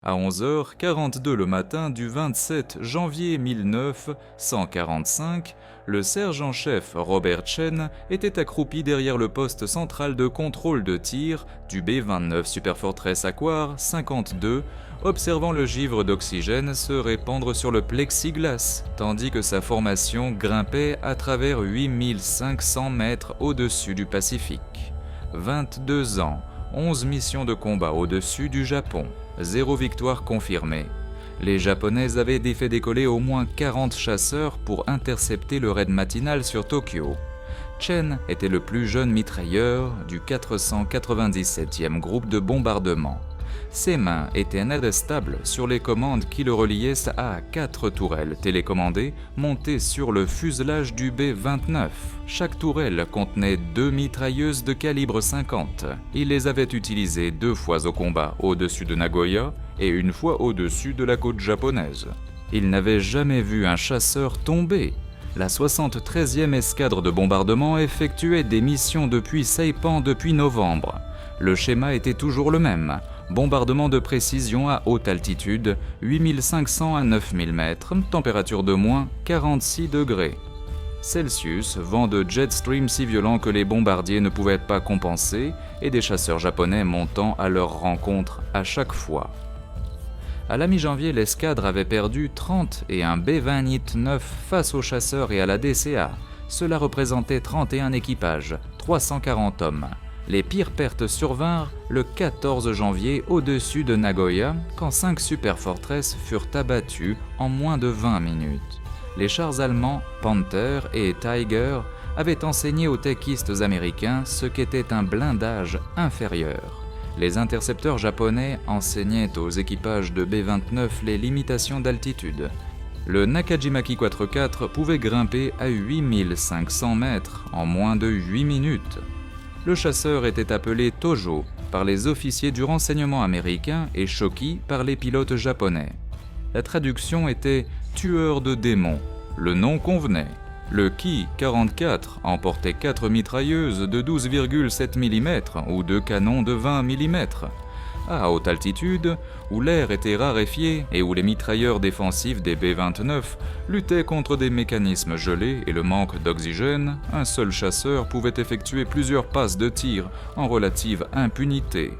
À 11h42 le matin du 27 janvier 1945, le sergent-chef Robert Chen était accroupi derrière le poste central de contrôle de tir du B-29 Superfortress Aquar 52, observant le givre d'oxygène se répandre sur le plexiglas, tandis que sa formation grimpait à travers 8500 mètres au-dessus du Pacifique. 22 ans, 11 missions de combat au-dessus du Japon, 0 victoire confirmée. Les Japonais avaient fait décoller au moins 40 chasseurs pour intercepter le raid matinal sur Tokyo. Chen était le plus jeune mitrailleur du 497e groupe de bombardement. Ses mains étaient inarrestables sur les commandes qui le reliaient à 4 tourelles télécommandées montées sur le fuselage du B-29. Chaque tourelle contenait 2 mitrailleuses de calibre 50. Il les avait utilisées 2 fois au combat au-dessus de Nagoya et 1 fois au-dessus de la côte japonaise. Il n'avait jamais vu un chasseur tomber. La 73e escadre de bombardement effectuait des missions depuis Saipan depuis novembre. Le schéma était toujours le même. Bombardement de précision à haute altitude, 8500 à 9000 mètres, température de moins 46 degrés Celsius, vent de jet stream si violent que les bombardiers ne pouvaient pas compenser et des chasseurs japonais montant à leur rencontre à chaque fois. À la mi-janvier, l'escadre avait perdu 30 et un B-29 face aux chasseurs et à la DCA. Cela représentait 31 équipages, 340 hommes. Les pires pertes survinrent le 14 janvier au-dessus de Nagoya, quand 5 Superfortress furent abattus en moins de 20 minutes. Les chars allemands Panther et Tiger avaient enseigné aux techistes américains ce qu'était un blindage inférieur. Les intercepteurs japonais enseignaient aux équipages de B-29 les limitations d'altitude. Le Nakajimaki 4-4 pouvait grimper à 8500 mètres en moins de 8 minutes. Le chasseur était appelé Tojo par les officiers du renseignement américain et Shoki par les pilotes japonais. La traduction était « tueur de démons ». Le nom convenait. Le Ki-44 emportait 4 mitrailleuses de 12,7 mm ou 2 canons de 20 mm. À haute altitude, où l'air était raréfié et où les mitrailleurs défensifs des B-29 luttaient contre des mécanismes gelés et le manque d'oxygène, un seul chasseur pouvait effectuer plusieurs passes de tir en relative impunité.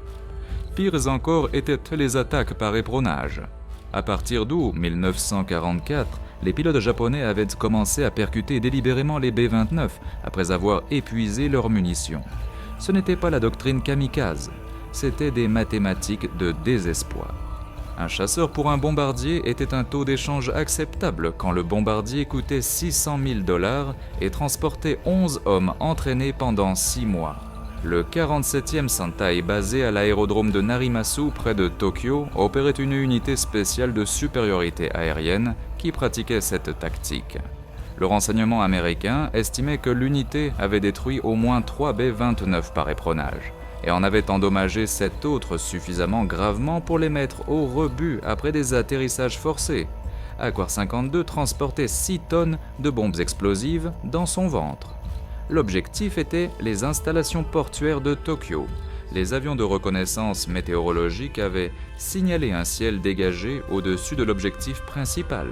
Pires encore étaient les attaques par éperonnage. À partir d'août 1944, les pilotes japonais avaient commencé à percuter délibérément les B-29 après avoir épuisé leurs munitions. Ce n'était pas la doctrine kamikaze. C'était des mathématiques de désespoir. Un chasseur pour un bombardier était un taux d'échange acceptable quand le bombardier coûtait $600 000 et transportait 11 hommes entraînés pendant 6 mois. Le 47e Sentai, basé à l'aérodrome de Narimasu près de Tokyo, opérait une unité spéciale de supériorité aérienne qui pratiquait cette tactique. Le renseignement américain estimait que l'unité avait détruit au moins 3 B-29 par éperonnage et en avait endommagé 7 autres suffisamment gravement pour les mettre au rebut après des atterrissages forcés. Aquar 52 transportait 6 tonnes de bombes explosives dans son ventre. L'objectif était les installations portuaires de Tokyo. Les avions de reconnaissance météorologique avaient signalé un ciel dégagé au-dessus de l'objectif principal.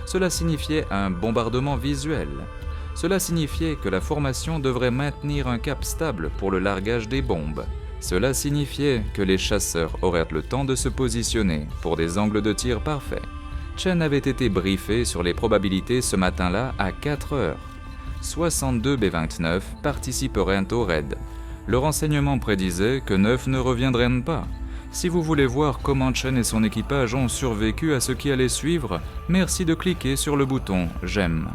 Cela signifiait un bombardement visuel. Cela signifiait que la formation devrait maintenir un cap stable pour le largage des bombes. Cela signifiait que les chasseurs auraient le temps de se positionner pour des angles de tir parfaits. Chen avait été briefé sur les probabilités ce matin-là à 4 heures. 62 B-29 participeraient au raid. Le renseignement prédisait que 9 ne reviendraient pas. Si vous voulez voir comment Chen et son équipage ont survécu à ce qui allait suivre, merci de cliquer sur le bouton « J'aime ».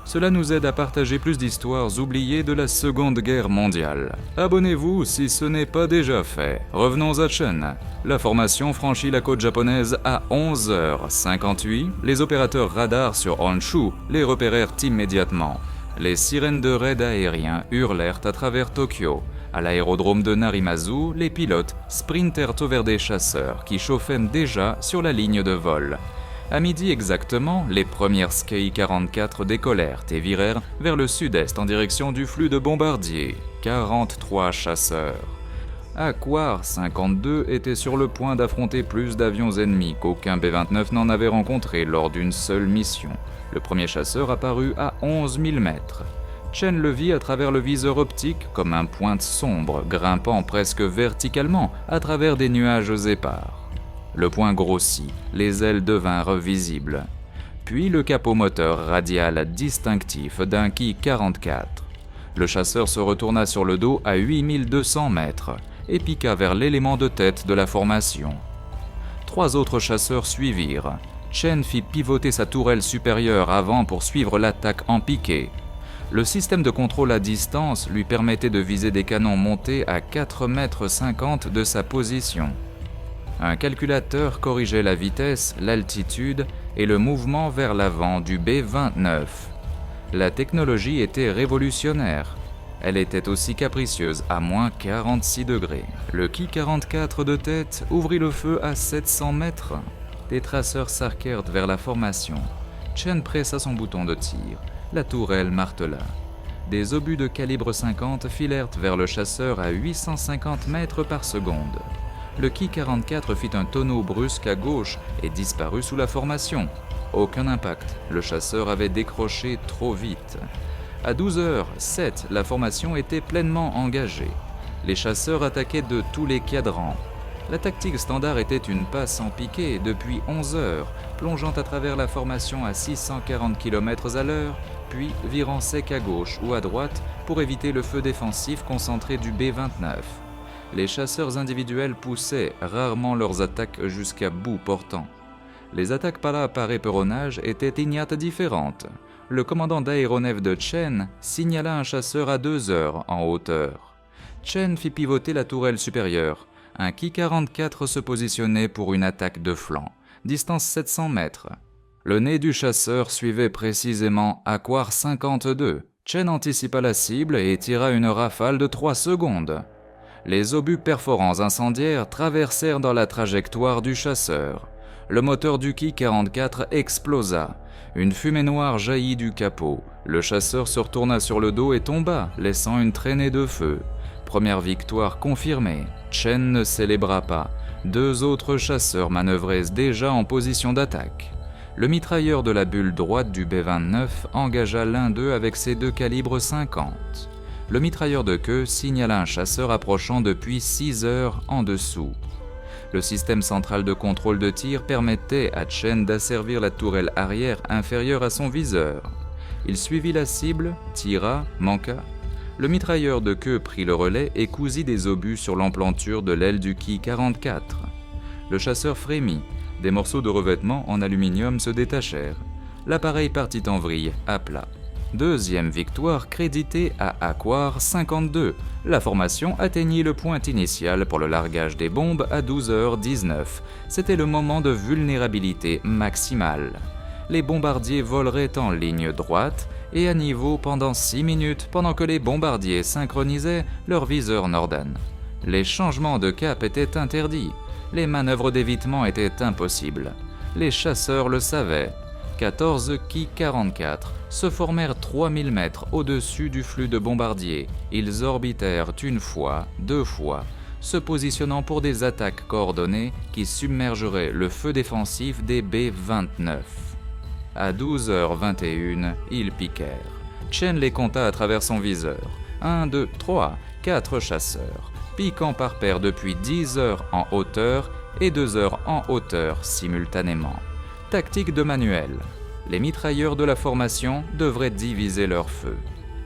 Cela nous aide à partager plus d'histoires oubliées de la Seconde Guerre mondiale. Abonnez-vous si ce n'est pas déjà fait. Revenons à Chen. La formation franchit la côte japonaise à 11h58. Les opérateurs radars sur Honshu les repérèrent immédiatement. Les sirènes de raid aérien hurlèrent à travers Tokyo. À l'aérodrome de Narimazu, les pilotes sprintèrent vers des chasseurs qui chauffaient déjà sur la ligne de vol. À midi exactement, les premières Skei-44 décollèrent et virèrent vers le sud-est en direction du flux de bombardiers. 43 chasseurs. Aquar 52 était sur le point d'affronter plus d'avions ennemis qu'aucun B-29 n'en avait rencontré lors d'une seule mission. Le premier chasseur apparut à 11 000 mètres. Chen le vit à travers le viseur optique comme un point sombre grimpant presque verticalement à travers des nuages épars. Le point grossit, les ailes devinrent visibles. Puis le capot moteur radial distinctif d'un Ki-44. Le chasseur se retourna sur le dos à 8200 mètres et piqua vers l'élément de tête de la formation. 3 autres chasseurs suivirent. Chen fit pivoter sa tourelle supérieure avant pour suivre l'attaque en piqué. Le système de contrôle à distance lui permettait de viser des canons montés à 4,50 m de sa position. Un calculateur corrigeait la vitesse, l'altitude et le mouvement vers l'avant du B-29. La technologie était révolutionnaire. Elle était aussi capricieuse à moins 46 degrés. Le Ki-44 de tête ouvrit le feu à 700 mètres. Des traceurs s'arquèrent vers la formation. Chen pressa son bouton de tir. La tourelle martela. Des obus de calibre 50 filèrent vers le chasseur à 850 mètres par seconde. Le Ki-44 fit un tonneau brusque à gauche et disparut sous la formation. Aucun impact, le chasseur avait décroché trop vite. À 12h07, la formation était pleinement engagée. Les chasseurs attaquaient de tous les cadrans. La tactique standard était une passe en piqué depuis 11h, plongeant à travers la formation à 640 km/h, puis virant sec à gauche ou à droite pour éviter le feu défensif concentré du B-29. Les chasseurs individuels poussaient rarement leurs attaques jusqu'à bout portant. Les attaques par éperonnage étaient ignates différentes. Le commandant d'aéronef de Chen signala un chasseur à 2h en hauteur. Chen fit pivoter la tourelle supérieure. Un Ki-44 se positionnait pour une attaque de flanc, distance 700 mètres. Le nez du chasseur suivait précisément Aquar 52. Chen anticipa la cible et tira une rafale de 3 secondes. Les obus perforants incendiaires traversèrent dans la trajectoire du chasseur. Le moteur du Ki-44 explosa. Une fumée noire jaillit du capot. Le chasseur se retourna sur le dos et tomba, laissant une traînée de feu. Première victoire confirmée. Chen ne célébra pas. 2 autres chasseurs manœuvraient déjà en position d'attaque. Le mitrailleur de la bulle droite du B-29 engagea l'un d'eux avec ses 2 calibres 50. Le mitrailleur de queue signala un chasseur approchant depuis 6 heures en dessous. Le système central de contrôle de tir permettait à Chen d'asservir la tourelle arrière inférieure à son viseur. Il suivit la cible, tira, manqua. Le mitrailleur de queue prit le relais et cousit des obus sur l'emplanture de l'aile du Ki-44. Le chasseur frémit. Des morceaux de revêtement en aluminium se détachèrent. L'appareil partit en vrille, à plat. Deuxième victoire créditée à Aquar 52. La formation atteignit le point initial pour le largage des bombes à 12h19. C'était le moment de vulnérabilité maximale. Les bombardiers voleraient en ligne droite et à niveau pendant 6 minutes pendant que les bombardiers synchronisaient leur viseur Norden. Les changements de cap étaient interdits. Les manœuvres d'évitement étaient impossibles. Les chasseurs le savaient. 14 Ki-44 se formèrent 3000 mètres au-dessus du flux de bombardiers. Ils orbitèrent une fois, 2 fois, se positionnant pour des attaques coordonnées qui submergeraient le feu défensif des B-29. À 12h21, ils piquèrent. Chen les compta à travers son viseur. 1, 2, 3, 4 chasseurs, piquant par paire depuis 10 heures en hauteur et 2 heures en hauteur simultanément. Tactique de manuel. Les mitrailleurs de la formation devraient diviser leur feu.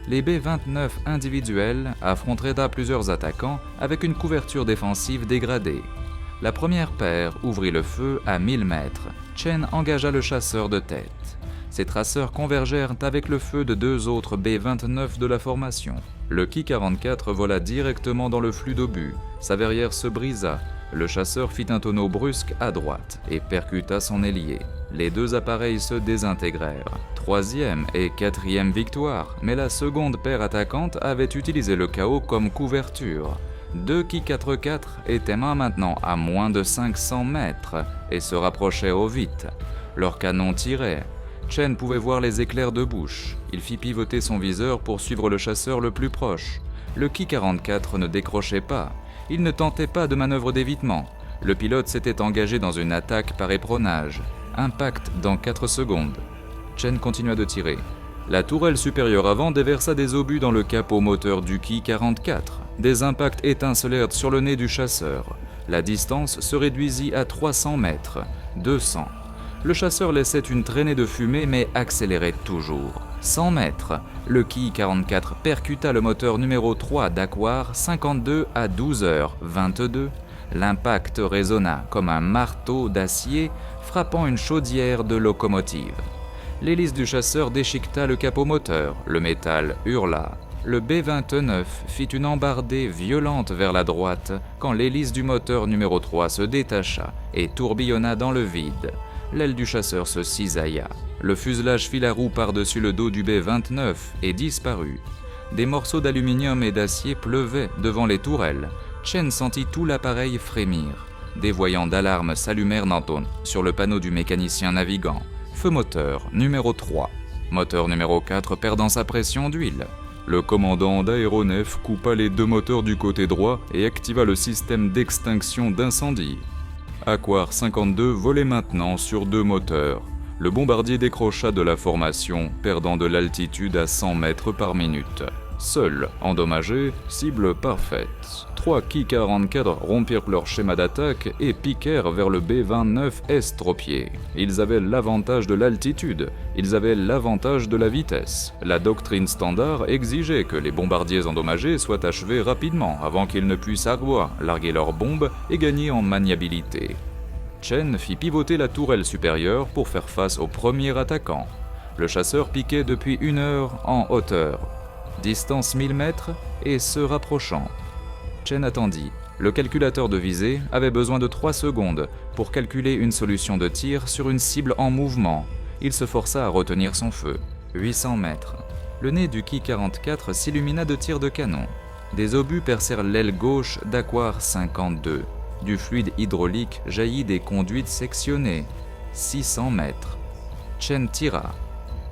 Les B-29 individuels affronteraient à plusieurs attaquants avec une couverture défensive dégradée. La première paire ouvrit le feu à 1000 mètres. Chen engagea le chasseur de tête. Ces traceurs convergèrent avec le feu de 2 autres B-29 de la formation. Le Ki-44 vola directement dans le flux d'obus. Sa verrière se brisa. Le chasseur fit un tonneau brusque à droite et percuta son ailier. Les 2 appareils se désintégrèrent. 3e et 4e victoire, mais la seconde paire attaquante avait utilisé le chaos comme couverture. 2 Ki-44 étaient maintenant à moins de 500 mètres et se rapprochaient au vite. Leurs canons tiraient. Chen pouvait voir les éclairs de bouche. Il fit pivoter son viseur pour suivre le chasseur le plus proche. Le Ki-44 ne décrochait pas. Il ne tentait pas de manœuvre d'évitement. Le pilote s'était engagé dans une attaque par éperonnage. Impact dans 4 secondes. Chen continua de tirer. La tourelle supérieure avant déversa des obus dans le capot moteur du Ki-44. Des impacts étincelèrent sur le nez du chasseur. La distance se réduisit à 300 mètres, 200. Le chasseur laissait une traînée de fumée mais accélérait toujours. 100 mètres, le Ki-44 percuta le moteur numéro 3 d'Aquar 52 à 12h22. L'impact résonna comme un marteau d'acier frappant une chaudière de locomotive. L'hélice du chasseur déchiqueta le capot moteur, le métal hurla. Le B-29 fit une embardée violente vers la droite quand l'hélice du moteur numéro 3 se détacha et tourbillonna dans le vide. L'aile du chasseur se cisailla. Le fuselage fit la roue par-dessus le dos du B-29 et disparut. Des morceaux d'aluminium et d'acier pleuvaient devant les tourelles. Chen sentit tout l'appareil frémir. Des voyants d'alarme s'allumèrent sur le panneau du mécanicien navigant. Feu moteur numéro 3. Moteur numéro 4 perdant sa pression d'huile. Le commandant d'aéronef coupa les 2 moteurs du côté droit et activa le système d'extinction d'incendie. Aquar 52 volait maintenant sur 2 moteurs. Le bombardier décrocha de la formation, perdant de l'altitude à 100 mètres par minute. Seul, endommagé, cible parfaite. 3 Ki-44 rompirent leur schéma d'attaque et piquèrent vers le B-29 estropié. Ils avaient l'avantage de l'altitude, ils avaient l'avantage de la vitesse. La doctrine standard exigeait que les bombardiers endommagés soient achevés rapidement avant qu'ils ne puissent larguer leurs bombes et gagner en maniabilité. Chen fit pivoter la tourelle supérieure pour faire face au premier attaquant. Le chasseur piquait depuis 1 heure en hauteur. Distance 1000 mètres et se rapprochant. Chen attendit. Le calculateur de visée avait besoin de 3 secondes pour calculer une solution de tir sur une cible en mouvement. Il se força à retenir son feu. 800 mètres. Le nez du Ki-44 s'illumina de tirs de canon. Des obus percèrent l'aile gauche d'Aquar 52. Du fluide hydraulique jaillit des conduites sectionnées. 600 mètres. Chen tira.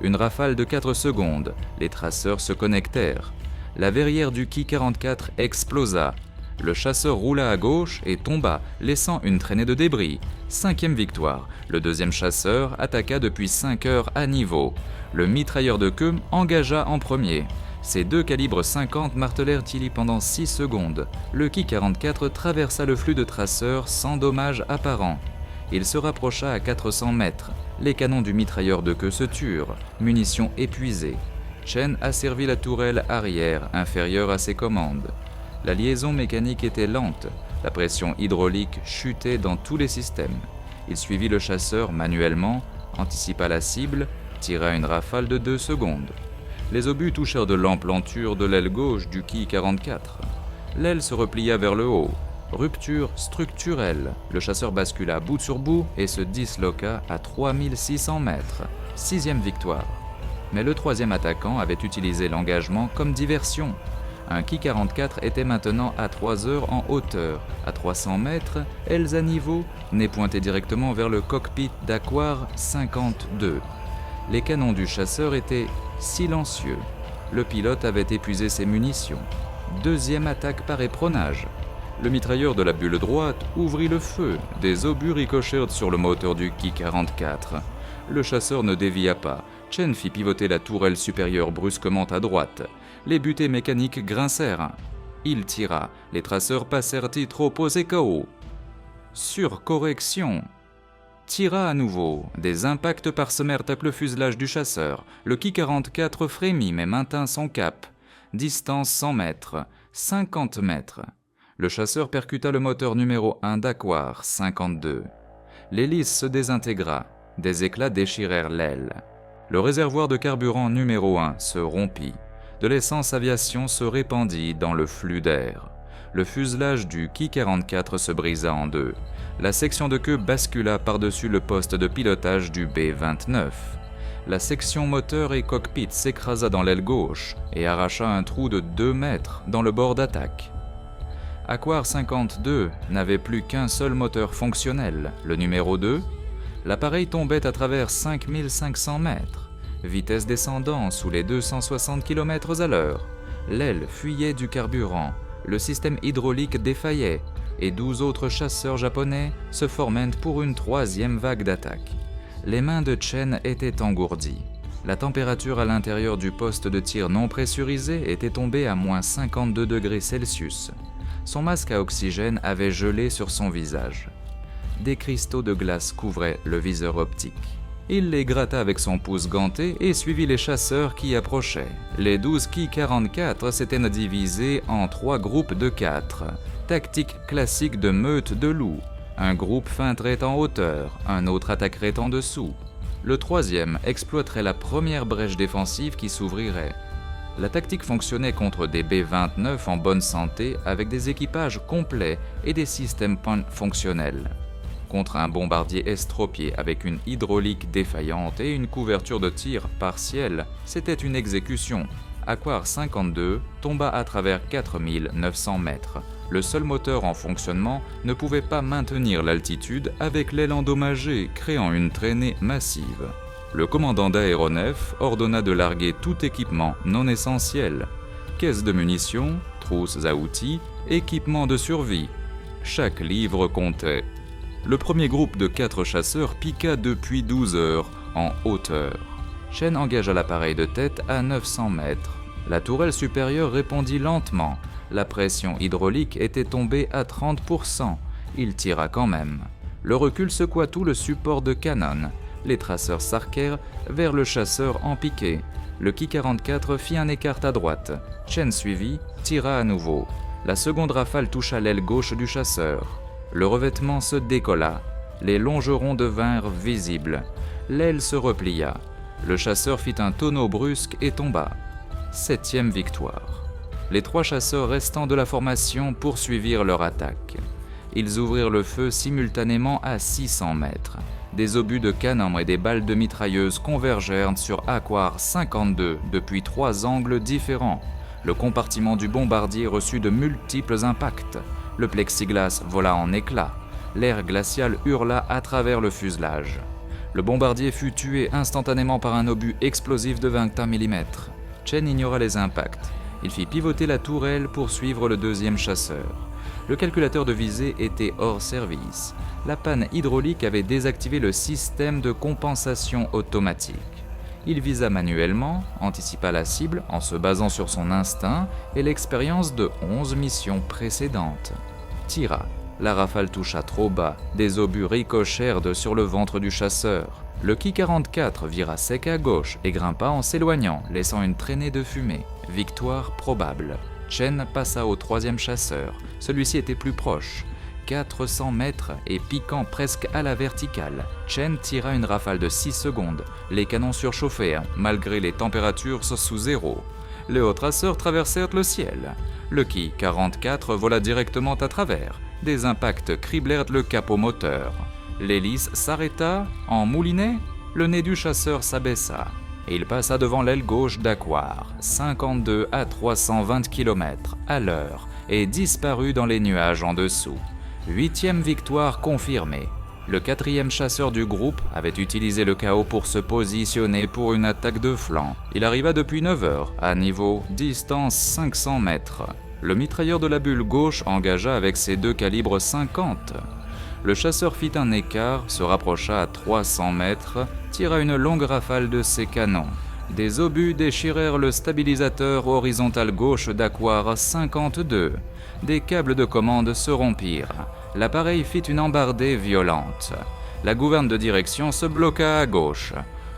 Une rafale de 4 secondes, les traceurs se connectèrent. La verrière du Ki-44 explosa. Le chasseur roula à gauche et tomba, laissant une traînée de débris. 5e victoire. Le 2e chasseur attaqua depuis 5 heures à niveau. Le mitrailleur de queue engagea en premier. Ses 2 calibres 50 martelèrent Tilly pendant 6 secondes. Le Ki-44 traversa le flux de traceurs sans dommage apparent. Il se rapprocha à 400 mètres. Les canons du mitrailleur de queue se turent, munitions épuisées. Chen asservit la tourelle arrière, inférieure à ses commandes. La liaison mécanique était lente, la pression hydraulique chutait dans tous les systèmes. Il suivit le chasseur manuellement, anticipa la cible, tira une rafale de 2 secondes. Les obus touchèrent de l'emplanture de l'aile gauche du Ki-44. L'aile se replia vers le haut. Rupture structurelle. Le chasseur bascula bout sur bout et se disloqua à 3600 mètres. 6e victoire. Mais le 3e attaquant avait utilisé l'engagement comme diversion. Un Ki-44 était maintenant à 3 heures en hauteur. À 300 mètres, ailes à niveau, nez pointé directement vers le cockpit d'Aquar 52. Les canons du chasseur étaient silencieux. Le pilote avait épuisé ses munitions. 2e attaque par éperonnage. Le mitrailleur de la bulle droite ouvrit le feu. Des obus ricochèrent sur le moteur du Ki-44. Le chasseur ne dévia pas. Chen fit pivoter la tourelle supérieure brusquement à droite. Les butées mécaniques grincèrent. Il tira. Les traceurs passèrent trop posés KO. Surcorrection. Tira à nouveau. Des impacts parsemèrent le fuselage du chasseur. Le Ki-44 frémit mais maintint son cap. Distance 100 mètres. 50 mètres. Le chasseur percuta le moteur numéro 1 d'Aquar 52. L'hélice se désintégra. Des éclats déchirèrent l'aile. Le réservoir de carburant numéro 1 se rompit. De l'essence aviation se répandit dans le flux d'air. Le fuselage du Ki-44 se brisa en 2. La section de queue bascula par-dessus le poste de pilotage du B-29. La section moteur et cockpit s'écrasa dans l'aile gauche et arracha un trou de 2 mètres dans le bord d'attaque. Aquar 52 n'avait plus qu'un seul moteur fonctionnel, le numéro 2. L'appareil tombait à travers 5500 mètres, vitesse descendant sous les 260 km/h. L'aile fuyait du carburant, le système hydraulique défaillait et 12 autres chasseurs japonais se formaient pour une troisième vague d'attaque. Les mains de Chen étaient engourdies. La température à l'intérieur du poste de tir non pressurisé était tombée à moins 52 degrés Celsius. Son masque à oxygène avait gelé sur son visage. Des cristaux de glace couvraient le viseur optique. Il les gratta avec son pouce ganté et suivit les chasseurs qui approchaient. Les 12 Ki-44 s'étaient divisés en 3 groupes de 4. Tactique classique de meute de loups. Un groupe feinterait en hauteur, un autre attaquerait en dessous. Le troisième exploiterait la première brèche défensive qui s'ouvrirait. La tactique fonctionnait contre des B-29 en bonne santé avec des équipages complets et des systèmes fonctionnels. Contre un bombardier estropié avec une hydraulique défaillante et une couverture de tir partielle, c'était une exécution. Aquar 52 tomba à travers 4900 mètres. Le seul moteur en fonctionnement ne pouvait pas maintenir l'altitude avec l'aile endommagée, créant une traînée massive. Le commandant d'aéronef ordonna de larguer tout équipement non essentiel. Caisses de munitions, trousses à outils, équipements de survie. Chaque livre comptait. Le premier groupe de 4 chasseurs piqua depuis 12 heures, en hauteur. Chen engagea l'appareil de tête à 900 mètres. La tourelle supérieure répondit lentement. La pression hydraulique était tombée à 30%. Il tira quand même. Le recul secoua tout le support de canon. Les traceurs s'arquèrent vers le chasseur en piqué. Le Ki-44 fit un écart à droite. Chen suivit, tira à nouveau. La seconde rafale toucha l'aile gauche du chasseur. Le revêtement se décolla. Les longerons devinrent visibles. L'aile se replia. Le chasseur fit un tonneau brusque et tomba. 7e victoire. Les 3 chasseurs restants de la formation poursuivirent leur attaque. Ils ouvrirent le feu simultanément à 600 mètres. Des obus de canon et des balles de mitrailleuse convergèrent sur Aquar 52 depuis 3 angles différents. Le compartiment du bombardier reçut de multiples impacts. Le plexiglas vola en éclats. L'air glacial hurla à travers le fuselage. Le bombardier fut tué instantanément par un obus explosif de 21 mm. Chen ignora les impacts. Il fit pivoter la tourelle pour suivre le deuxième chasseur. Le calculateur de visée était hors service. La panne hydraulique avait désactivé le système de compensation automatique. Il visa manuellement, anticipa la cible en se basant sur son instinct et l'expérience de 11 missions précédentes. Tira. La rafale toucha trop bas, des obus ricochèrent sur le ventre du chasseur. Le Ki-44 vira sec à gauche et grimpa en s'éloignant, laissant une traînée de fumée. Victoire probable. Chen passa au 3e chasseur. Celui-ci était plus proche. 400 mètres et piquant presque à la verticale. Chen tira une rafale de 6 secondes. Les canons surchauffèrent, malgré les températures sous zéro. Les hauts traceurs traversèrent le ciel. Le Ki-44 vola directement à travers. Des impacts criblèrent le capot moteur. L'hélice s'arrêta, en moulinet, le nez du chasseur s'abaissa. Et il passa devant l'aile gauche d'Aquar, 52 à 320 km à l'heure, et disparut dans les nuages en dessous. 8e victoire confirmée. Le 4e chasseur du groupe avait utilisé le chaos pour se positionner pour une attaque de flanc. Il arriva depuis 9 heures, à niveau, distance 500 mètres. Le mitrailleur de la bulle gauche engagea avec ses 2 calibres 50. Le chasseur fit un écart, se rapprocha à 300 mètres, tira une longue rafale de ses canons. Des obus déchirèrent le stabilisateur horizontal gauche d'Aquar 52. Des câbles de commande se rompirent. L'appareil fit une embardée violente. La gouverne de direction se bloqua à gauche.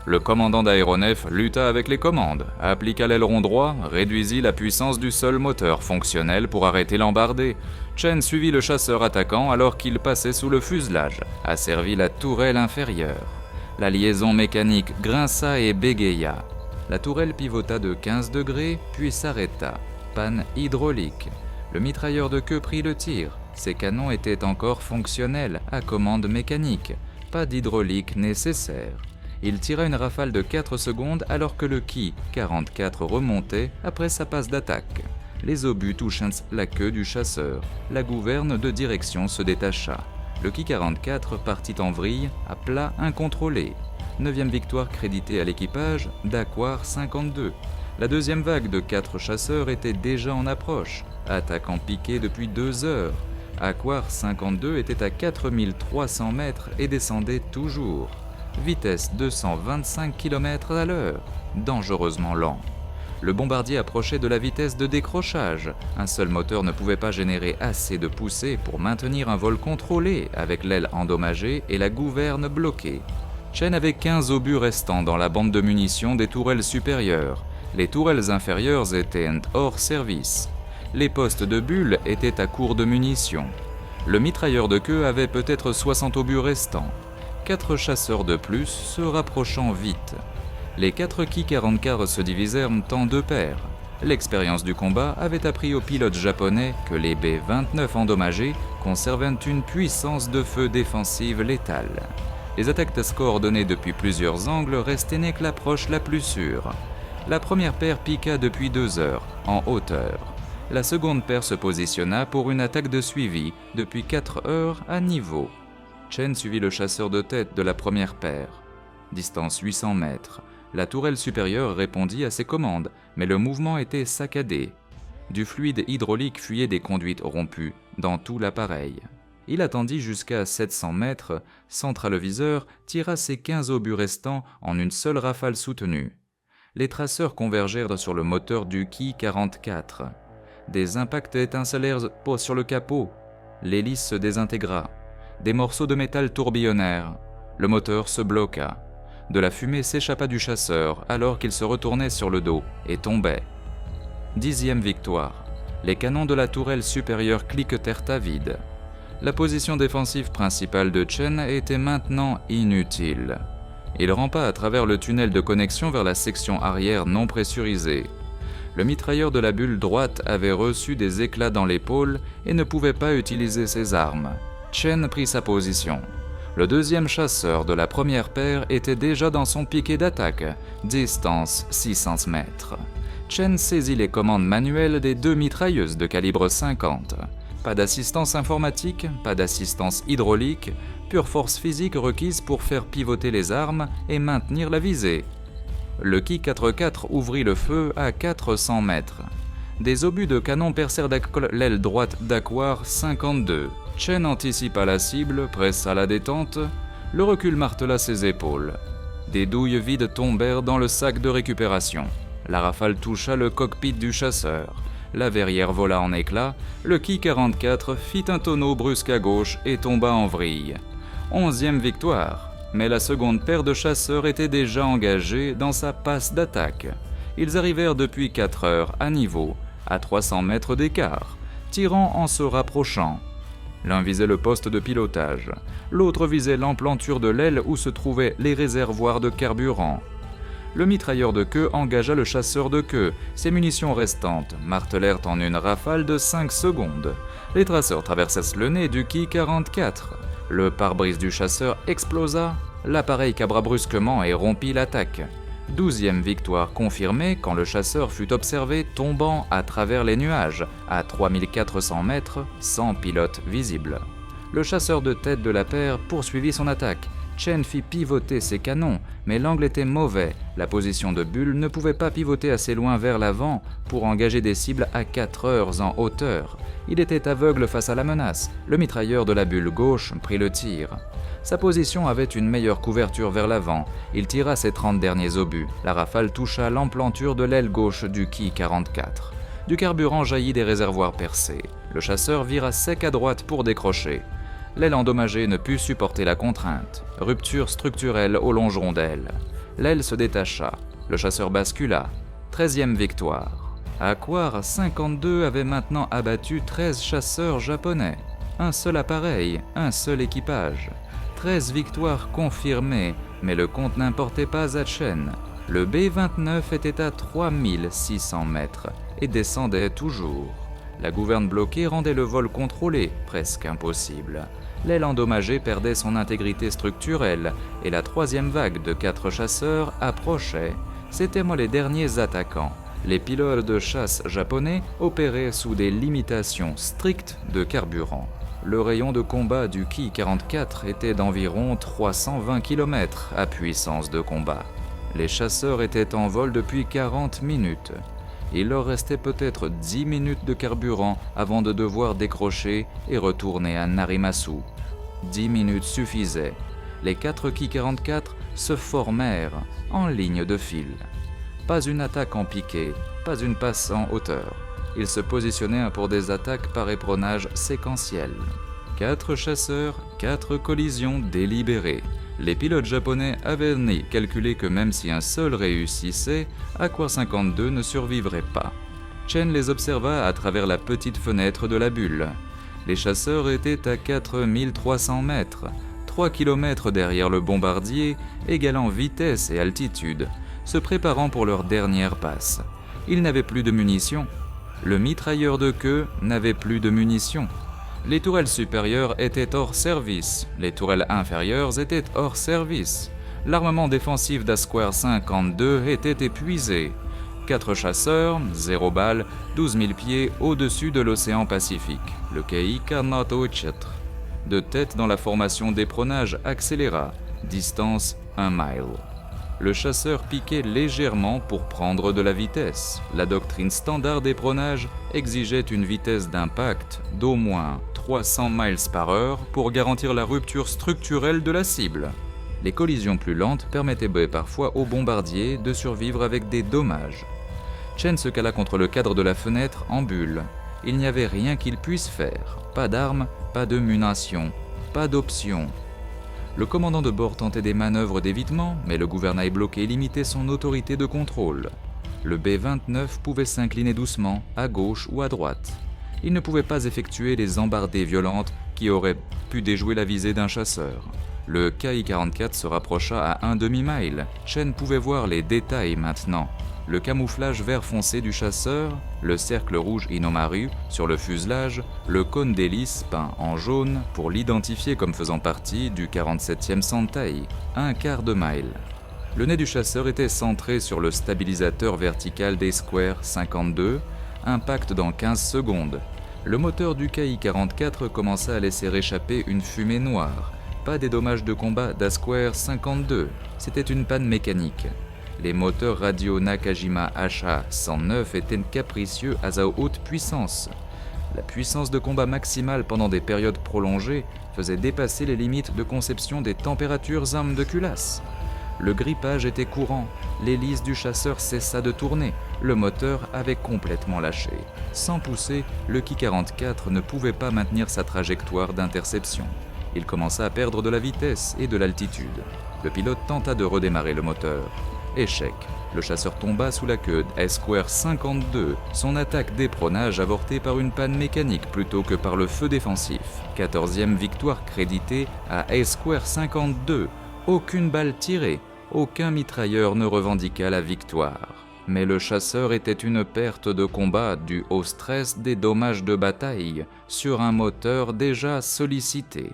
Le commandant d'aéronef lutta avec les commandes, appliqua l'aileron droit, réduisit la puissance du seul moteur fonctionnel pour arrêter l'embardée. Chen suivit le chasseur attaquant alors qu'il passait sous le fuselage, asservit la tourelle inférieure. La liaison mécanique grinça et bégaya. La tourelle pivota de 15 degrés, puis s'arrêta. Panne hydraulique. Le mitrailleur de queue prit le tir. Ses canons étaient encore fonctionnels, à commande mécanique. Pas d'hydraulique nécessaire. Il tira une rafale de 4 secondes alors que le Ki-44 remontait après sa passe d'attaque. Les obus touchèrent la queue du chasseur. La gouverne de direction se détacha. Le Ki-44 partit en vrille, à plat incontrôlé. 9e victoire créditée à l'équipage d'Aquar 52. La deuxième vague de 4 chasseurs était déjà en approche, attaquant piqué depuis 2 heures. Aquar 52 était à 4300 mètres et descendait toujours. Vitesse 225 km à l'heure, dangereusement lent. Le bombardier approchait de la vitesse de décrochage. Un seul moteur ne pouvait pas générer assez de poussée pour maintenir un vol contrôlé avec l'aile endommagée et la gouverne bloquée. Chen avait 15 obus restants dans la bande de munitions des tourelles supérieures. Les tourelles inférieures étaient hors service. Les postes de bulles étaient à court de munitions. Le mitrailleur de queue avait peut-être 60 obus restants. 4 chasseurs de plus se rapprochant vite. Les 4 Ki-44 se divisèrent en 2 paires. L'expérience du combat avait appris aux pilotes japonais que les B-29 endommagés conservaient une puissance de feu défensive létale. Les attaques coordonnées depuis plusieurs angles restaient n'est que l'approche la plus sûre. La première paire piqua depuis 2 heures, en hauteur. La seconde paire se positionna pour une attaque de suivi depuis 4 heures à niveau. Chen suivit le chasseur de tête de la première paire. Distance 800 mètres. La tourelle supérieure répondit à ses commandes, mais le mouvement était saccadé. Du fluide hydraulique fuyait des conduites rompues dans tout l'appareil. Il attendit jusqu'à 700 mètres, centra le viseur, tira ses 15 obus restants en une seule rafale soutenue. Les traceurs convergèrent sur le moteur du Ki-44. Des impacts étincelèrent sur le capot. L'hélice se désintégra. Des morceaux de métal tourbillonnèrent. Le moteur se bloqua. De la fumée s'échappa du chasseur alors qu'il se retournait sur le dos et tombait. 10e victoire. Les canons de la tourelle supérieure cliquetèrent à vide. La position défensive principale de Chen était maintenant inutile. Il rampa à travers le tunnel de connexion vers la section arrière non pressurisée. Le mitrailleur de la bulle droite avait reçu des éclats dans l'épaule et ne pouvait pas utiliser ses armes. Chen prit sa position. Le deuxième chasseur de la première paire était déjà dans son piquet d'attaque, distance 600 mètres. Chen saisit les commandes manuelles des 2 mitrailleuses de calibre 50. Pas d'assistance informatique, pas d'assistance hydraulique, pure force physique requise pour faire pivoter les armes et maintenir la visée. Le Ki-44 ouvrit le feu à 400 mètres. Des obus de canon percèrent l'aile droite d'Aquar 52. Chen anticipa la cible, pressa la détente, le recul martela ses épaules. Des douilles vides tombèrent dans le sac de récupération. La rafale toucha le cockpit du chasseur. La verrière vola en éclats, le Ki-44 fit un tonneau brusque à gauche et tomba en vrille. 11e victoire, mais la seconde paire de chasseurs était déjà engagée dans sa passe d'attaque. Ils arrivèrent depuis 4 heures à niveau, à 300 mètres d'écart, tirant en se rapprochant. L'un visait le poste de pilotage, l'autre visait l'emplanture de l'aile où se trouvaient les réservoirs de carburant. Le mitrailleur de queue engagea le chasseur de queue. Ses munitions restantes martelèrent en une rafale de 5 secondes. Les traceurs traversèrent le nez du Ki-44. Le pare-brise du chasseur explosa, l'appareil cabra brusquement et rompit l'attaque. 12e victoire confirmée quand le chasseur fut observé tombant à travers les nuages, à 3400 mètres, sans pilote visible. Le chasseur de tête de la paire poursuivit son attaque. Chen fit pivoter ses canons, mais l'angle était mauvais. La position de bulle ne pouvait pas pivoter assez loin vers l'avant pour engager des cibles à 4 heures en hauteur. Il était aveugle face à la menace. Le mitrailleur de la bulle gauche prit le tir. Sa position avait une meilleure couverture vers l'avant. Il tira ses 30 derniers obus. La rafale toucha l'emplanture de l'aile gauche du Ki-44. Du carburant jaillit des réservoirs percés. Le chasseur vira sec à droite pour décrocher. L'aile endommagée ne put supporter la contrainte. Rupture structurelle au longeron d'aile. L'aile se détacha. Le chasseur bascula. 13e victoire. Aquar 52 avait maintenant abattu 13 chasseurs japonais. Un seul appareil, un seul équipage. 13 victoires confirmées, mais le compte n'importait pas à Chen. Le B-29 était à 3600 mètres et descendait toujours. La gouverne bloquée rendait le vol contrôlé presque impossible. L'aile endommagée perdait son intégrité structurelle et la 3e vague de 4 chasseurs approchait. C'étaient moi les derniers attaquants. Les pilotes de chasse japonais opéraient sous des limitations strictes de carburant. Le rayon de combat du Ki-44 était d'environ 320 km à puissance de combat. Les chasseurs étaient en vol depuis 40 minutes. Il leur restait peut-être 10 minutes de carburant avant de devoir décrocher et retourner à Narimasu. 10 minutes suffisaient. Les 4 Ki-44 se formèrent en ligne de file. Pas une attaque en piqué, pas une passe en hauteur. Ils se positionnaient pour des attaques par éperonnage séquentiel. 4 chasseurs, 4 collisions délibérées. Les pilotes japonais avaient calculé que même si un seul réussissait, Aqua 52 ne survivrait pas. Chen les observa à travers la petite fenêtre de la bulle. Les chasseurs étaient à 4300 mètres, 3 km derrière le bombardier, égalant vitesse et altitude, se préparant pour leur dernière passe. Ils n'avaient plus de munitions. Le mitrailleur de queue n'avait plus de munitions. Les tourelles supérieures étaient hors service, les tourelles inférieures étaient hors service. L'armement défensif d'Asquare 52 était épuisé. 4 chasseurs, 0 balles, 12 000 pieds au-dessus de l'océan Pacifique. Le Kei Kanato Chetr. De tête dans la formation d'éperonnage accéléra, distance 1 mile. Le chasseur piquait légèrement pour prendre de la vitesse. La doctrine standard d'éperonnage exigeait une vitesse d'impact d'au moins 300 miles par heure pour garantir la rupture structurelle de la cible. Les collisions plus lentes permettaient parfois aux bombardiers de survivre avec des dommages. Chen se cala contre le cadre de la fenêtre en bulle. Il n'y avait rien qu'il puisse faire. Pas d'armes, pas de munitions, pas d'options. Le commandant de bord tentait des manœuvres d'évitement, mais le gouvernail bloqué limitait son autorité de contrôle. Le B-29 pouvait s'incliner doucement, à gauche ou à droite. Il ne pouvait pas effectuer les embardées violentes qui auraient pu déjouer la visée d'un chasseur. Le Ki-44 se rapprocha à un demi-mile. Chen pouvait voir les détails maintenant. Le camouflage vert foncé du chasseur, le cercle rouge Inomaru sur le fuselage, le cône d'hélice peint en jaune pour l'identifier comme faisant partie du 47e Sentai, un quart de mile. Le nez du chasseur était centré sur le stabilisateur vertical des Square 52, impact dans 15 secondes. Le moteur du Ki-44 commença à laisser échapper une fumée noire. Pas des dommages de combat d'Asquare 52, c'était une panne mécanique. Les moteurs radio Nakajima HA-109 étaient capricieux à haute puissance. La puissance de combat maximale pendant des périodes prolongées faisait dépasser les limites de conception des températures âmes de culasse. Le grippage était courant, l'hélice du chasseur cessa de tourner, le moteur avait complètement lâché. Sans pousser, le Ki-44 ne pouvait pas maintenir sa trajectoire d'interception. Il commença à perdre de la vitesse et de l'altitude. Le pilote tenta de redémarrer le moteur. Échec. Le chasseur tomba sous la queue d'Esquare 52, son attaque d'éperonnage avortée par une panne mécanique plutôt que par le feu défensif. 14e victoire créditée à Esquare 52. Aucune balle tirée, aucun mitrailleur ne revendiqua la victoire. Mais le chasseur était une perte de combat due au stress des dommages de bataille sur un moteur déjà sollicité.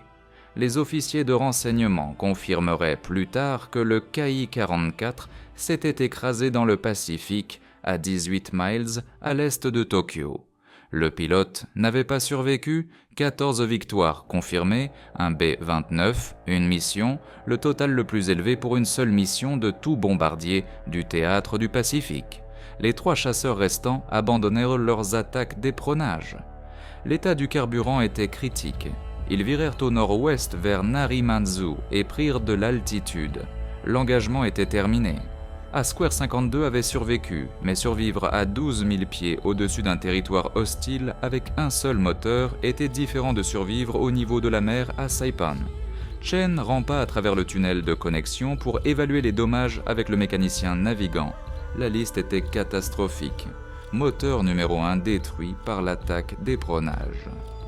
Les officiers de renseignement confirmeraient plus tard que le Ki-44 s'était écrasé dans le Pacifique à 18 miles à l'est de Tokyo. Le pilote n'avait pas survécu, 14 victoires confirmées, un B-29, une mission, le total le plus élevé pour une seule mission de tout bombardier du théâtre du Pacifique. Les 3 chasseurs restants abandonnèrent leurs attaques d'éperonnage. L'état du carburant était critique. Ils virèrent au nord-ouest vers Narimanzu et prirent de l'altitude. L'engagement était terminé. Asquare 52 avait survécu, mais survivre à 12 000 pieds au-dessus d'un territoire hostile avec un seul moteur était différent de survivre au niveau de la mer à Saipan. Chen rampa à travers le tunnel de connexion pour évaluer les dommages avec le mécanicien navigant. La liste était catastrophique. Moteur numéro 1 détruit par l'attaque d'éperonnage.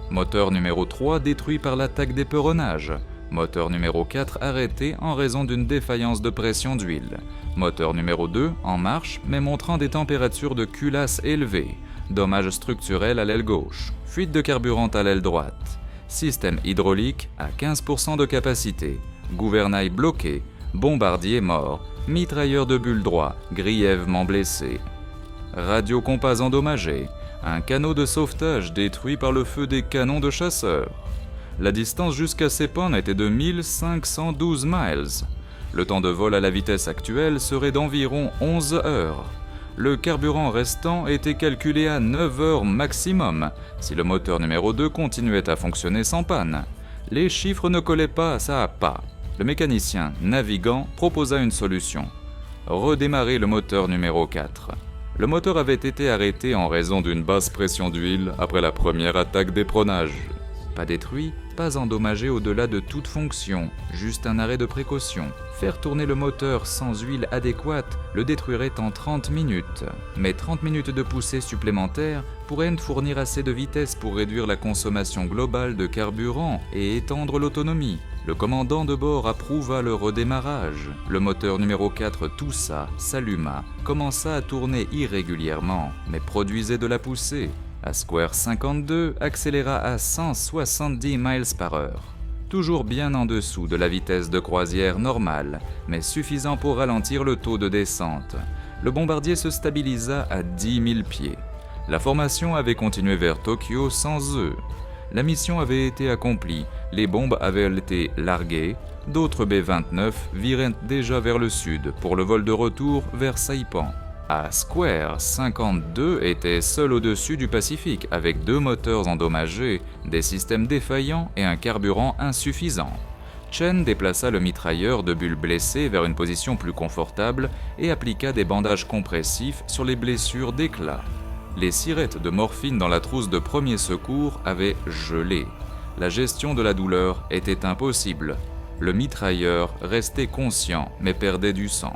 Moteur numéro 3 détruit par l'attaque d'éperonnage. Moteur numéro 4 arrêté en raison d'une défaillance de pression d'huile. Moteur numéro 2 en marche mais montrant des températures de culasse élevées. Dommages structurels à l'aile gauche. Fuite de carburant à l'aile droite. Système hydraulique à 15% de capacité. Gouvernail bloqué. Bombardier mort. Mitrailleur de bulle droit, grièvement blessé. Radio compas endommagé. Un canot de sauvetage détruit par le feu des canons de chasseurs. La distance jusqu'à Saipan était de 1512 miles. Le temps de vol à la vitesse actuelle serait d'environ 11 heures. Le carburant restant était calculé à 9 heures maximum, si le moteur numéro 2 continuait à fonctionner sans panne. Les chiffres ne collaient pas ça à pas. Le mécanicien navigant proposa une solution. Redémarrer le moteur numéro 4. Le moteur avait été arrêté en raison d'une basse pression d'huile après la première attaque d'éperonage. Pas détruit, pas endommagé au-delà de toute fonction, juste un arrêt de précaution. Faire tourner le moteur sans huile adéquate le détruirait en 30 minutes. Mais 30 minutes de poussée supplémentaire pourraient fournir assez de vitesse pour réduire la consommation globale de carburant et étendre l'autonomie. Le commandant de bord approuva le redémarrage. Le moteur numéro 4 toussa, s'alluma, commença à tourner irrégulièrement, mais produisait de la poussée. Square 52 accéléra à 170 miles par heure. Toujours bien en dessous de la vitesse de croisière normale, mais suffisant pour ralentir le taux de descente. Le bombardier se stabilisa à 10 000 pieds. La formation avait continué vers Tokyo sans eux. La mission avait été accomplie, les bombes avaient été larguées, d'autres B-29 viraient déjà vers le sud pour le vol de retour vers Saipan. Square 52 était seul au-dessus du Pacifique avec 2 moteurs endommagés, des systèmes défaillants et un carburant insuffisant. Chen déplaça le mitrailleur de bulles blessé vers une position plus confortable et appliqua des bandages compressifs sur les blessures d'éclat. Les sirettes de morphine dans la trousse de premier secours avaient gelé. La gestion de la douleur était impossible. Le mitrailleur restait conscient mais perdait du sang.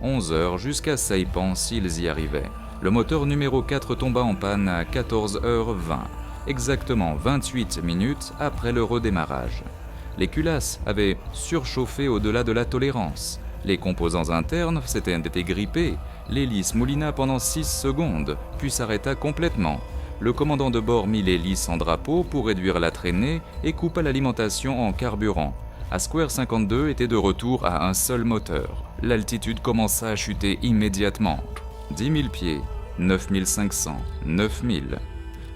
11 heures jusqu'à Saipan s'ils y arrivaient. Le moteur numéro 4 tomba en panne à 14h20, exactement 28 minutes après le redémarrage. Les culasses avaient surchauffé au-delà de la tolérance. Les composants internes s'étaient grippés. L'hélice moulina pendant 6 secondes, puis s'arrêta complètement. Le commandant de bord mit l'hélice en drapeau pour réduire la traînée et coupa l'alimentation en carburant. Square 52 était de retour à un seul moteur. L'altitude commença à chuter immédiatement. 10 000 pieds, 9 500, 9 000.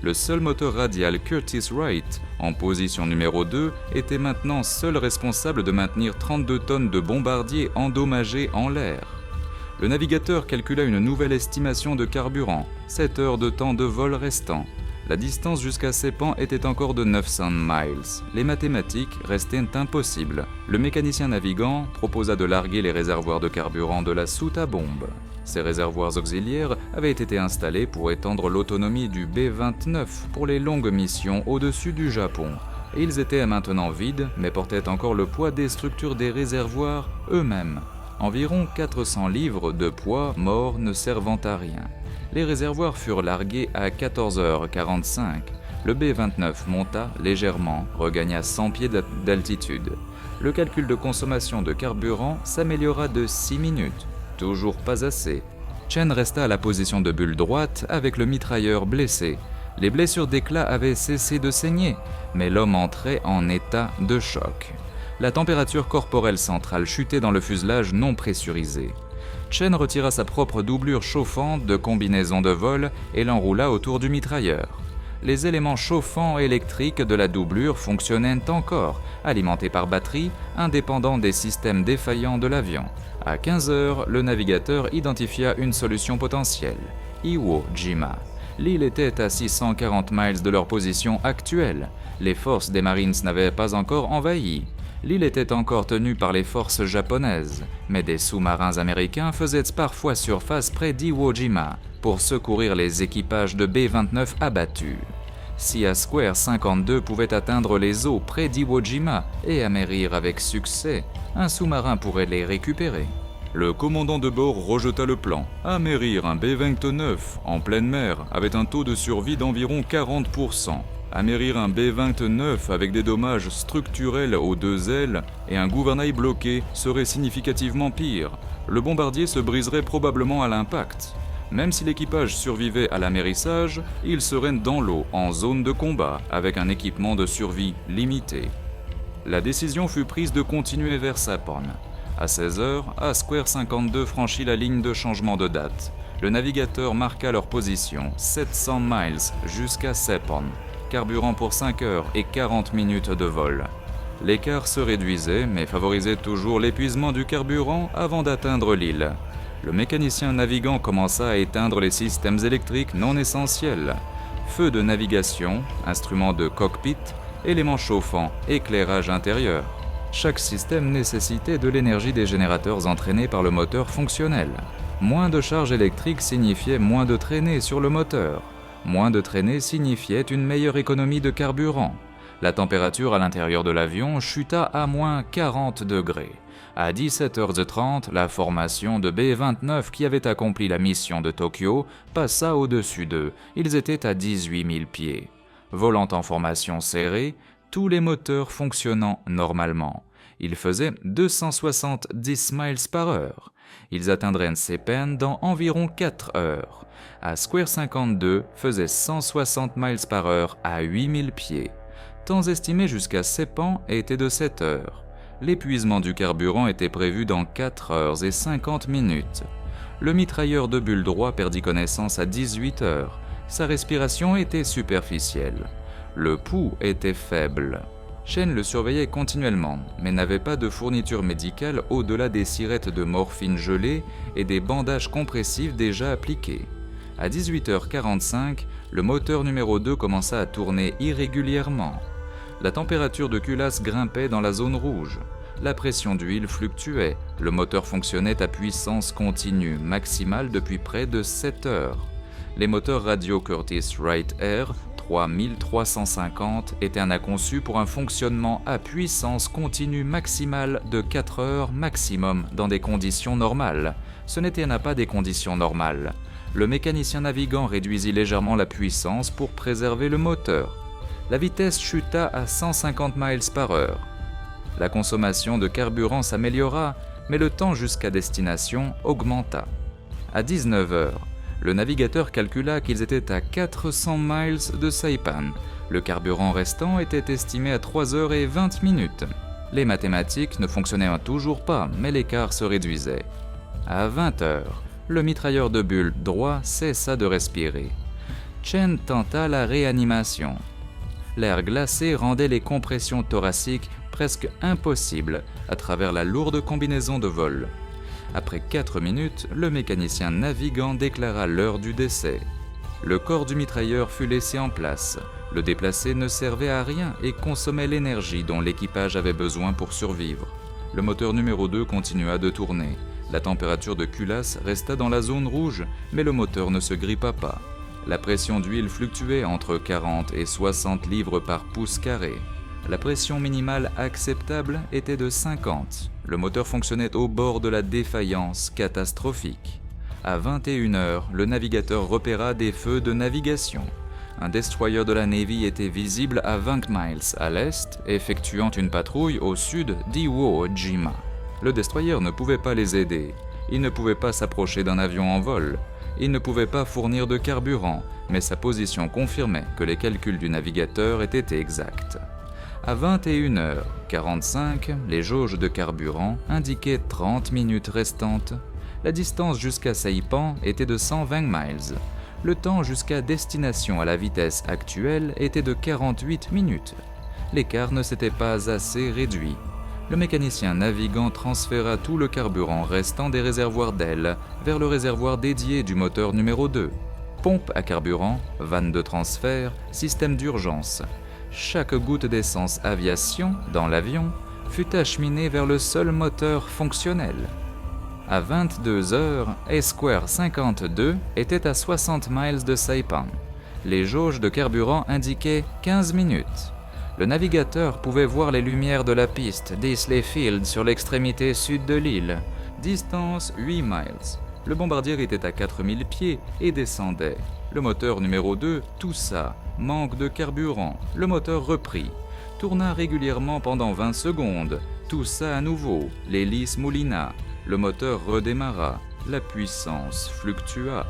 Le seul moteur radial Curtiss Wright, en position numéro 2, était maintenant seul responsable de maintenir 32 tonnes de bombardiers endommagés en l'air. Le navigateur calcula une nouvelle estimation de carburant, 7 heures de temps de vol restant. La distance jusqu'à Saipan était encore de 900 miles. Les mathématiques restaient impossibles. Le mécanicien navigant proposa de larguer les réservoirs de carburant de la soute à bombe. Ces réservoirs auxiliaires avaient été installés pour étendre l'autonomie du B-29 pour les longues missions au-dessus du Japon. Et ils étaient maintenant vides, mais portaient encore le poids des structures des réservoirs eux-mêmes. Environ 400 livres de poids mort ne servant à rien. Les réservoirs furent largués à 14h45. Le B-29 monta légèrement, regagna 100 pieds d'altitude. Le calcul de consommation de carburant s'améliora de 6 minutes. Toujours pas assez. Chen resta à la position de bulle droite avec le mitrailleur blessé. Les blessures d'éclat avaient cessé de saigner, mais l'homme entrait en état de choc. La température corporelle centrale chutait dans le fuselage non pressurisé. Chen retira sa propre doublure chauffante de combinaison de vol et l'enroula autour du mitrailleur. Les éléments chauffants électriques de la doublure fonctionnaient encore, alimentés par batterie, indépendants des systèmes défaillants de l'avion. À 15 heures, le navigateur identifia une solution potentielle, Iwo Jima. L'île était à 640 miles de leur position actuelle. Les forces des Marines n'avaient pas encore envahi. L'île était encore tenue par les forces japonaises, mais des sous-marins américains faisaient parfois surface près d'Iwo Jima pour secourir les équipages de B-29 abattus. Si Square 52 pouvait atteindre les eaux près d'Iwo Jima et amérir avec succès, un sous-marin pourrait les récupérer. Le commandant de bord rejeta le plan. Amérir un B-29 en pleine mer avait un taux de survie d'environ 40%. Amérir un B-29 avec des dommages structurels aux 2 ailes et un gouvernail bloqué serait significativement pire. Le bombardier se briserait probablement à l'impact. Même si l'équipage survivait à l'amérissage, il serait dans l'eau, en zone de combat, avec un équipement de survie limité. La décision fut prise de continuer vers Saipan. À 16h, Square 52 franchit la ligne de changement de date. Le navigateur marqua leur position, 700 miles jusqu'à Saipan. Carburant pour 5 heures et 40 minutes de vol. L'écart se réduisait, mais favorisait toujours l'épuisement du carburant avant d'atteindre l'île. Le mécanicien navigant commença à éteindre les systèmes électriques non essentiels. Feu de navigation, instruments de cockpit, éléments chauffants, éclairage intérieur. Chaque système nécessitait de l'énergie des générateurs entraînés par le moteur fonctionnel. Moins de charge électrique signifiait moins de traînée sur le moteur. Moins de traînée signifiait une meilleure économie de carburant. La température à l'intérieur de l'avion chuta à moins 40 degrés. À 17h30, la formation de B-29 qui avait accompli la mission de Tokyo passa au-dessus d'eux. Ils étaient à 18 000 pieds. Volant en formation serrée, tous les moteurs fonctionnant normalement. Ils faisaient 270 miles par heure. Ils atteindraient Seppan dans environ 4 heures. À Square 52 faisait 160 miles par heure à 8000 pieds. Temps estimé jusqu'à Seppan était de 7 heures. L'épuisement du carburant était prévu dans 4 heures et 50 minutes. Le mitrailleur de bulle droit perdit connaissance à 18 heures. Sa respiration était superficielle. Le pouls était faible. Chen le surveillait continuellement, mais n'avait pas de fourniture médicale au-delà des sirettes de morphine gelée et des bandages compressifs déjà appliqués. À 18h45, le moteur numéro 2 commença à tourner irrégulièrement. La température de culasse grimpait dans la zone rouge. La pression d'huile fluctuait. Le moteur fonctionnait à puissance continue maximale depuis près de 7 heures. Les moteurs radio Curtiss Wright Air 3350 étaient conçus pour un fonctionnement à puissance continue maximale de 4 heures maximum dans des conditions normales. Ce n'était pas des conditions normales. Le mécanicien navigant réduisit légèrement la puissance pour préserver le moteur. La vitesse chuta à 150 miles par heure. La consommation de carburant s'améliora, mais le temps jusqu'à destination augmenta. À 19h, le navigateur calcula qu'ils étaient à 400 miles de Saipan. Le carburant restant était estimé à 3h20 minutes. Les mathématiques ne fonctionnaient toujours pas, mais l'écart se réduisait. À 20h, le mitrailleur de bulle droit cessa de respirer. Chen tenta la réanimation. L'air glacé rendait les compressions thoraciques presque impossibles à travers la lourde combinaison de vol. Après 4 minutes, le mécanicien navigant déclara l'heure du décès. Le corps du mitrailleur fut laissé en place. Le déplacé ne servait à rien et consommait l'énergie dont l'équipage avait besoin pour survivre. Le moteur numéro 2 continua de tourner. La température de culasse resta dans la zone rouge, mais le moteur ne se grippa pas. La pression d'huile fluctuait entre 40 et 60 livres par pouce carré. La pression minimale acceptable était de 50. Le moteur fonctionnait au bord de la défaillance catastrophique. À 21h, le navigateur repéra des feux de navigation. Un destroyer de la Navy était visible à 20 miles à l'est, effectuant une patrouille au sud d'Iwo Jima. Le destroyer ne pouvait pas les aider. Il ne pouvait pas s'approcher d'un avion en vol. Il ne pouvait pas fournir de carburant, mais sa position confirmait que les calculs du navigateur étaient exacts. À 21h45, les jauges de carburant indiquaient 30 minutes restantes. La distance jusqu'à Saipan était de 120 miles. Le temps jusqu'à destination à la vitesse actuelle était de 48 minutes. L'écart ne s'était pas assez réduit. Le mécanicien navigant transféra tout le carburant restant des réservoirs d'ailes vers le réservoir dédié du moteur numéro 2. Pompe à carburant, vanne de transfert, système d'urgence. Chaque goutte d'essence aviation dans l'avion fut acheminée vers le seul moteur fonctionnel. À 22h, Square 52 était à 60 miles de Saipan. Les jauges de carburant indiquaient 15 minutes. Le navigateur pouvait voir les lumières de la piste d'Islay Field sur l'extrémité sud de l'île. Distance 8 miles. Le bombardier était à 4000 pieds et descendait. Le moteur numéro 2 toussa. Manque de carburant. Le moteur reprit. Tourna régulièrement pendant 20 secondes. Toussa à nouveau. L'hélice moulina. Le moteur redémarra. La puissance fluctua.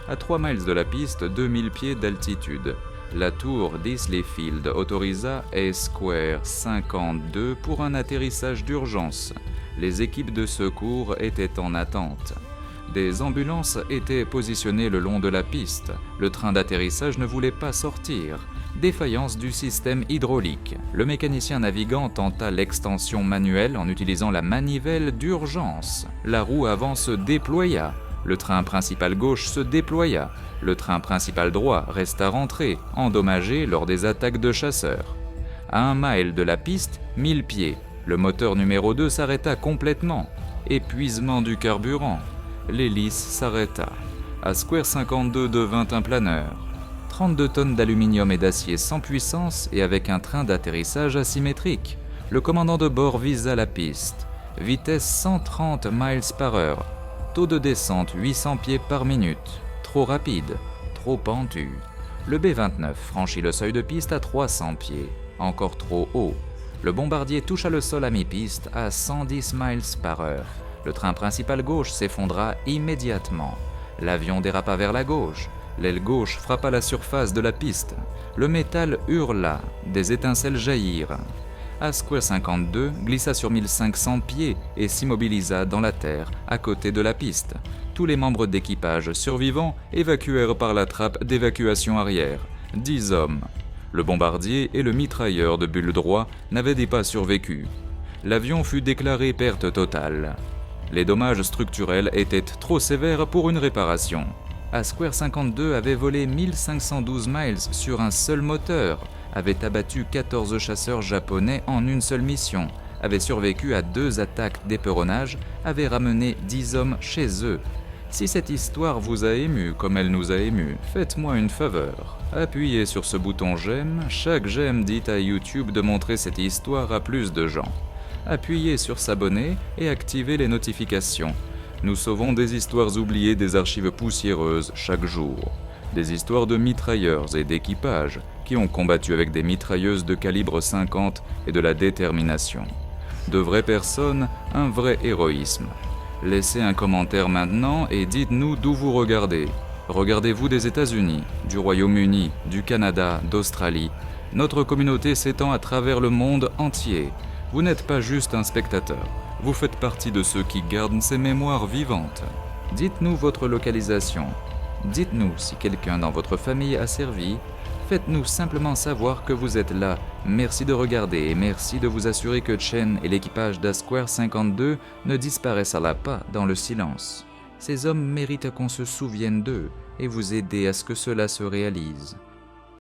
À 3 miles de la piste, 2000 pieds d'altitude. La tour d'Islay Field autorisa Square 52 pour un atterrissage d'urgence. Les équipes de secours étaient en attente. Des ambulances étaient positionnées le long de la piste. Le train d'atterrissage ne voulait pas sortir. Défaillance du système hydraulique. Le mécanicien navigant tenta l'extension manuelle en utilisant la manivelle d'urgence. La roue avant se déploya. Le train principal gauche se déploya. Le train principal droit resta rentré, endommagé lors des attaques de chasseurs. À 1 mile de la piste, 1000 pieds, le moteur numéro 2 s'arrêta complètement. Épuisement du carburant. L'hélice s'arrêta. À Square 52 devint un planeur. 32 tonnes d'aluminium et d'acier sans puissance et avec un train d'atterrissage asymétrique. Le commandant de bord visa la piste. Vitesse 130 miles par heure. Taux de descente 800 pieds par minute. Trop rapide, trop pentu. Le B-29 franchit le seuil de piste à 300 pieds. Encore trop haut. Le bombardier toucha le sol à mi-piste à 110 miles par heure. Le train principal gauche s'effondra immédiatement. L'avion dérapa vers la gauche. L'aile gauche frappa la surface de la piste. Le métal hurla, des étincelles jaillirent. Square 52 glissa sur 1500 pieds et s'immobilisa dans la terre, à côté de la piste. Tous les membres d'équipage survivants évacuèrent par la trappe d'évacuation arrière. 10 hommes. Le bombardier et le mitrailleur de bulle droit n'avaient pas survécu. L'avion fut déclaré perte totale. Les dommages structurels étaient trop sévères pour une réparation. Square 52 avait volé 1512 miles sur un seul moteur, avait abattu 14 chasseurs japonais en une seule mission, avait survécu à 2 attaques d'épeuronnage, avait ramené 10 hommes chez eux. Si cette histoire vous a ému comme elle nous a émus, faites-moi une faveur. Appuyez sur ce bouton j'aime, chaque j'aime dit à YouTube de montrer cette histoire à plus de gens. Appuyez sur s'abonner et activez les notifications. Nous sauvons des histoires oubliées des archives poussiéreuses chaque jour. Des histoires de mitrailleurs et d'équipages qui ont combattu avec des mitrailleuses de calibre 50 et de la détermination. De vraies personnes, un vrai héroïsme. Laissez un commentaire maintenant et dites-nous d'où vous regardez. Regardez-vous des États-Unis, du Royaume-Uni, du Canada, d'Australie. Notre communauté s'étend à travers le monde entier. Vous n'êtes pas juste un spectateur. Vous faites partie de ceux qui gardent ces mémoires vivantes. Dites-nous votre localisation. Dites-nous si quelqu'un dans votre famille a servi. Faites-nous simplement savoir que vous êtes là. Merci de regarder et merci de vous assurer que Chen et l'équipage d'Square 52 ne disparaissent pas dans le silence. Ces hommes méritent qu'on se souvienne d'eux et vous aider à ce que cela se réalise.